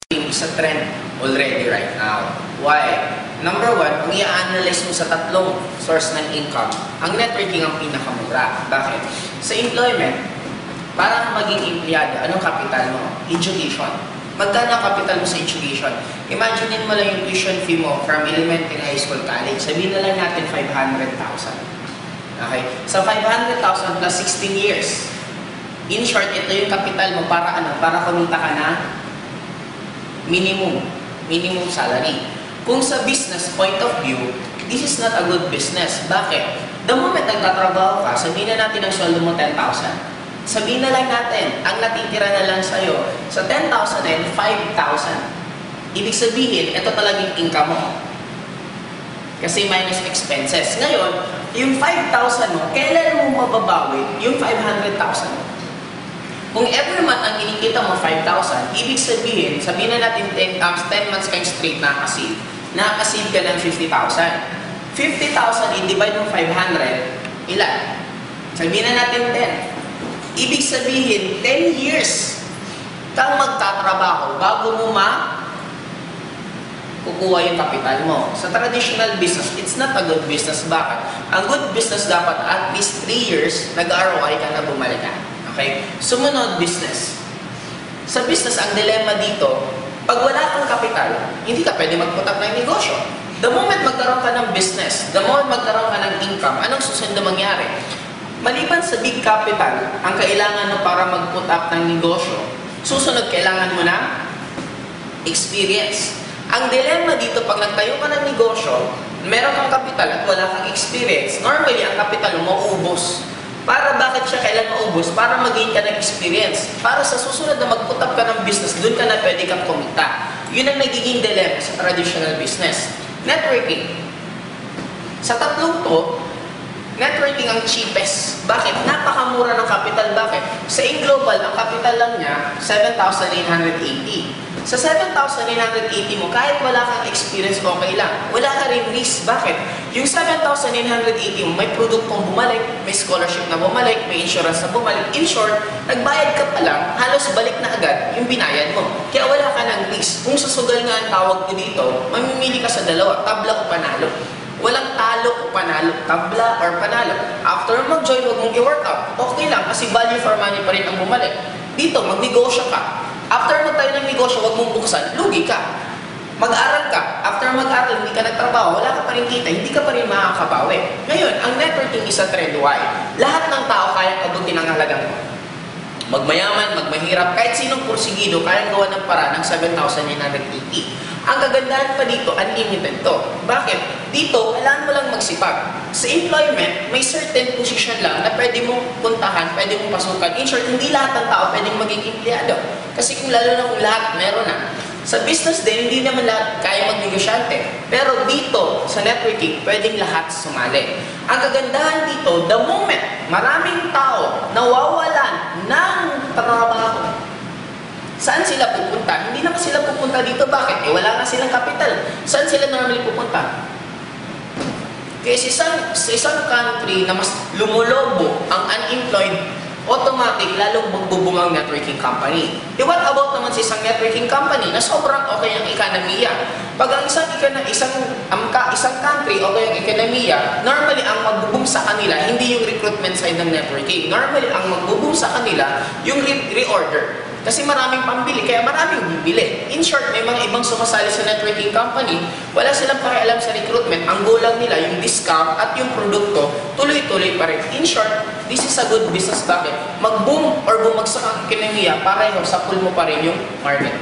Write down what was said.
is a trend already right now. Why? Number one, kung i-analyze mo sa tatlong source ng income, ang networking ang pinakamura. Bakit? Sa employment, para kang maging empleyado, anong kapital mo? Education. Magkano ang kapital mo sa education? Imagine mo lang yung tuition fee mo from elementary, high school, college. Sabihin na lang natin 500,000. Okay? Sa 500,000 plus 16 years. In short, ito yung kapital mo para ano? Para kumita ka na minimum salary. Kung sa business point of view, this is not a good business. Bakit? The moment nagtatrabaho ka, sabihin na natin ang sweldo mo 10,000. Sabihin na lang natin, ang natitira na lang sa'yo, sa 10,000 and 5,000. Ibig sabihin, ito talagang income mo. Kasi minus expenses. Ngayon, yung 5,000 mo, kailan mo mababawi yung 500,000 mo? Kung every month ang kinikita mo 5,000, ibig sabihin, sabihin na natin 10 months kang straight nakakasave ka ng 50,000. 50,000 i-divide mo 500, ilan? Sabihin na natin 10. Ibig sabihin, 10 years kang magtatrabaho bago mo kukuha yung kapital mo. Sa traditional business, it's not a good business. Bakit? Ang good business dapat at least 3 years nag-ROI ka na bumalik ka. Okay? Sumunod, business. Sa business, ang dilemma dito, pag wala kang kapital, hindi ka pwede mag-put up ng negosyo. The moment magkaroon ka ng business, the moment magkaroon ka ng income, anong susunod na mangyari? Maliban sa big capital, ang kailangan mo para mag-put up ng negosyo, susunod, kailangan mo ng experience. Ang dilemma dito, pag nagtayo ka ng negosyo, meron kang kapital at wala kang experience, normally, ang kapital mo mauubos. Para bakit siya kailan maubos? Para mag-gain ka ng experience. Para sa susunod na mag-put up ka ng business, dun ka na pwede kang kumita. Yun ang nagiging dilemma sa traditional business. Networking. Sa tatlong to, networking ang cheapest. Bakit? Napakamura ng capital. Bakit? Sa InGlobal, ang capital lang niya, 7,980. Sa 7,980 mo, kahit wala kang experience, okay lang. Wala ka rin risk. Bakit? Yung 7,980 mo, may produktong bumalik, may scholarship na bumalik, may insurance na bumalik. In short, nagbayad ka pa lang, halos balik na agad yung binayad mo. Kaya wala ka ng risk. Kung sasugal nga ang tawag ko dito, mamimili ka sa dalawa, tabla o panalo. Walang talo o panalo, tabla or panalo. After mag-join, huwag mong i-workout. Okay lang, kasi value for money pa rin ang bumalik. Dito, magnegosyo ka. After mo tayo ng negosyo, huwag mong buksan, lugi ka. Mag-aral ka. After mag-aral, hindi ka nagtrabaho, wala ka pa rin kita, hindi ka pa rin makakabawi. Ngayon, ang networking is a trend. Why? Lahat ng tao kaya abutin ang halagang mo. Magmayaman, magmahirap, kahit sinong porsigido, kaya gawa ng paraan ng 7,980. Ang kagandahan pa dito, unlimited to. Bakit? Dito, kailangan mo lang magsipag. Sa employment, may certain position lang na pwede mong puntahan, pwede mong pasukan. In short, hindi lahat ng tao pwedeng maging empleyado. Kasi lalo na kung lahat meron na. Sa business din, hindi naman lahat kaya magnegosyante. Pero dito, sa networking, pwedeng lahat sumali. Ang kagandahan dito, the moment maraming tao nawawalan ng trabaho, saan sila pupunta? Hindi naman sila pupunta dito. Bakit? Wala nga silang kapital. Saan sila normally pupunta? Kasi sa isang country na mas lumulobo ang unemployed, automatic, lalong magbubungang networking company. What about naman sa isang networking company na sobrang okay ang ekonomiya? Pag ang isang country okay ang ekonomiya, normally ang magbuboom sa kanila, hindi yung recruitment side ng networking. Normally, ang magbuboom sa kanila, yung reorder. Kasi maraming pambili, kaya maraming bibili. In short, may mga ibang sumasali sa networking company, wala silang pakialam sa recruitment. Ang goal lang nila, yung discount at yung produkto, tuloy-tuloy pa rin. In short, this is a good business. Bakit? Mag-boom or bumagsak ang ekonomiya, pareho sa pool mo pa rin yung market.